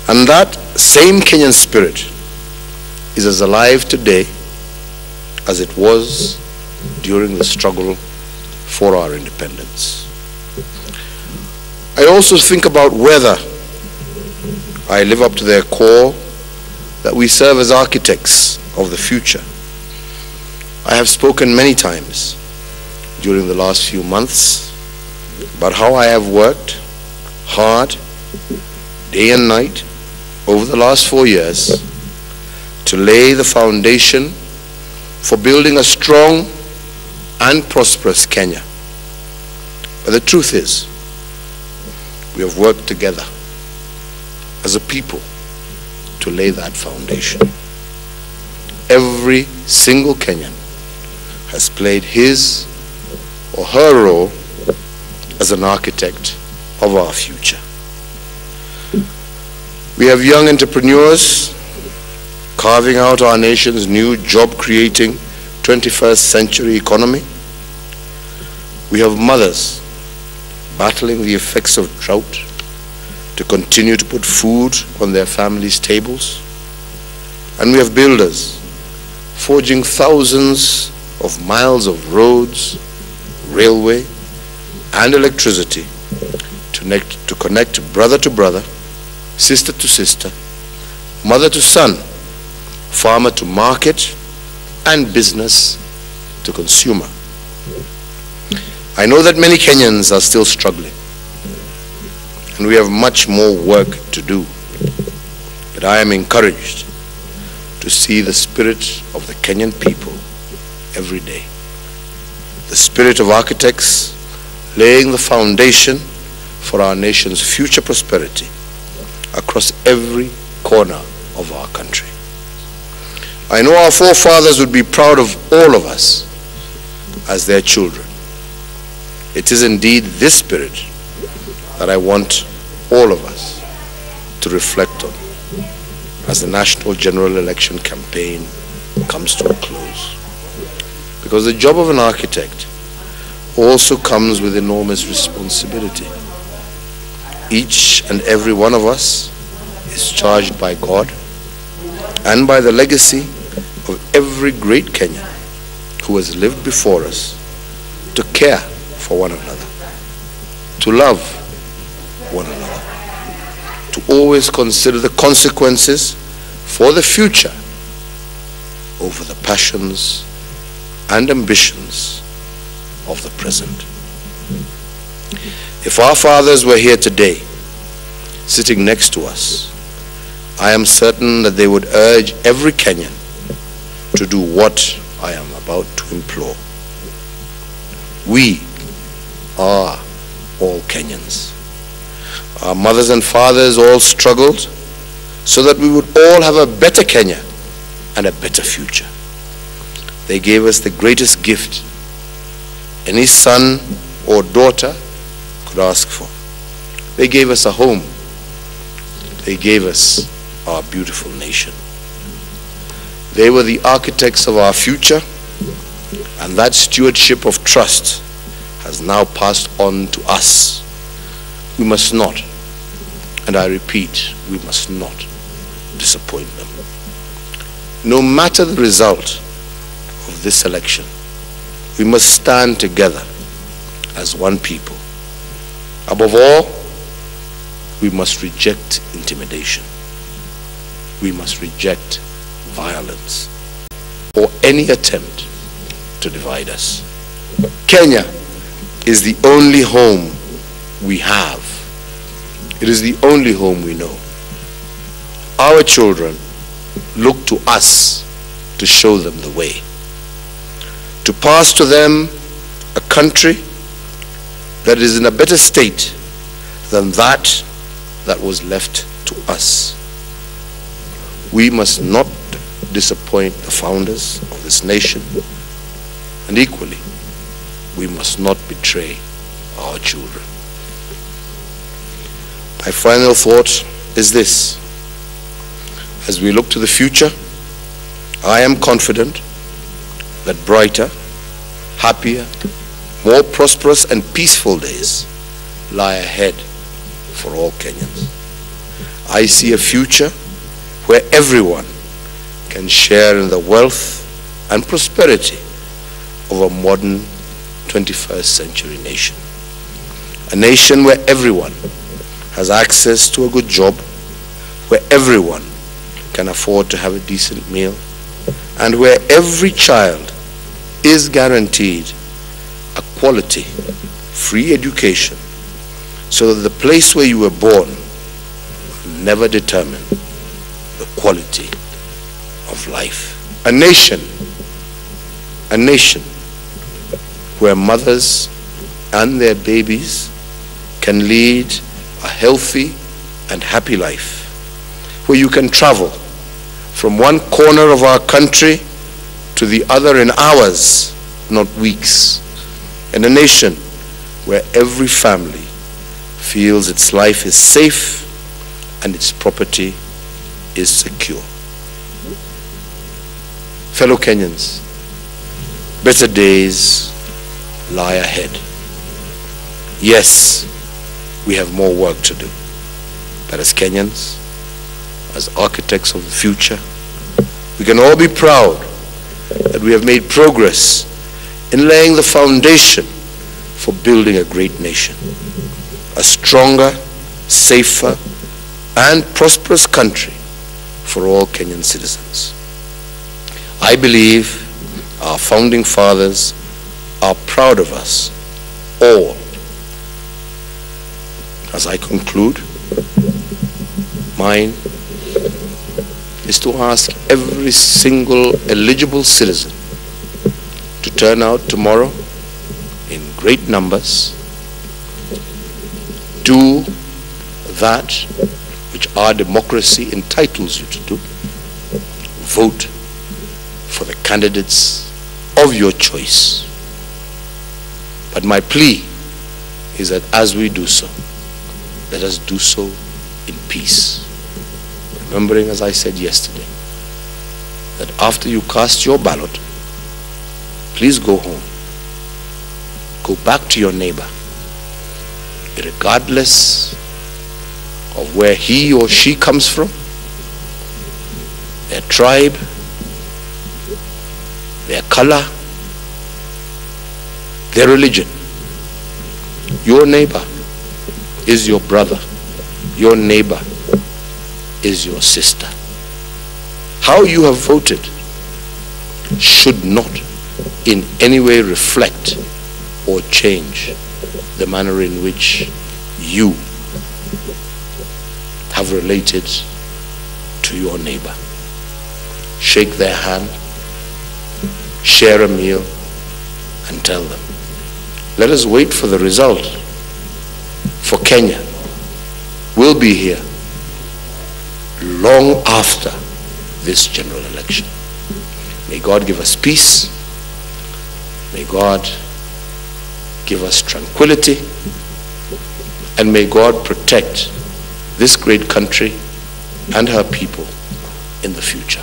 And that same Kenyan spirit is as alive today as it was during the struggle for our independence. I also think about whether I live up to their call that we serve as architects of the future. I have spoken many times during the last few months about how I have worked hard, day and night, over the last 4 years to lay the foundation for building a strong and prosperous Kenya. But the truth is, we have worked together as a people to lay that foundation. Every single Kenyan has played his or her role as an architect of our future. We have young entrepreneurs carving out our nation's new job-creating 21st century economy. We have mothers battling the effects of drought to continue to put food on their families' tables. And we have builders forging thousands of miles of roads, railway, and electricity to connect brother to brother, sister to sister, mother to son, farmer to market, and business to consumer. I know that many Kenyans are still struggling, and we have much more work to do. But I am encouraged to see the spirit of the Kenyan people every day. The spirit of architects laying the foundation for our nation's future prosperity across every corner of our country. I know our forefathers would be proud of all of us as their children. It is indeed this spirit that I want all of us to reflect on as the national general election campaign comes to a close. Because the job of an architect also comes with enormous responsibility. Each and every one of us is charged by God and by the legacy of every great Kenyan who has lived before us to care for one another, to love one another, to always consider the consequences for the future over the passions and ambitions of the present. If our fathers were here today, sitting next to us, I am certain that they would urge every Kenyan to do what I am about to implore. We are all Kenyans. Our mothers and fathers all struggled so that we would all have a better Kenya and a better future. They gave us the greatest gift any son or daughter could ask for. They gave us a home. They gave us our beautiful nation. They were the architects of our future, and that stewardship of trust has now passed on to us. We must not, and I repeat, we must not disappoint them. No matter the result of this election, we must stand together as one people. Above all, we must reject intimidation. We must reject violence or any attempt to divide us. Kenya is the only home we have. It is the only home we know. Our children look to us to show them the way, to pass to them a country that is in a better state than that was left to us. We must not disappoint the founders of this nation, and equally, we must not betray our children. My final thought is this: as we look to the future, I am confident that brighter, happier, more prosperous and peaceful days lie ahead for all Kenyans. I see a future where everyone can share in the wealth and prosperity of a modern 21st century nation. A nation where everyone has access to a good job, where everyone can afford to have a decent meal, and where every child is guaranteed a quality, free education, so that the place where you were born will never determine the quality of life. A nation where mothers and their babies can lead a healthy and happy life, where you can travel from one corner of our country to the other in hours, not weeks. And a nation where every family feels its life is safe and its property is secure. Fellow Kenyans, better days lie ahead. Yes, we have more work to do. But as Kenyans, as architects of the future, we can all be proud that we have made progress in laying the foundation for building a great nation, a stronger, safer, and prosperous country for all Kenyan citizens. I believe our founding fathers are proud of us all. As I conclude, mine is to ask every single eligible citizen to turn out tomorrow in great numbers, do that which our democracy entitles you to do, vote for the candidates of your choice. But my plea is that as we do so, let us do so in peace. Remembering, as I said yesterday, that after you cast your ballot, please go home. Go back to your neighbor, regardless of where he or she comes from, their tribe, their color, their religion. Your neighbor is your brother. Your neighbor is your sister. How you have voted should not in any way reflect or change the manner in which you have related to your neighbor. Shake their hand, share a meal, and tell them. Let us wait for the result. For Kenya will be here long after this general election. May God give us peace. May God give us tranquility. And may God protect this great country and her people in the future.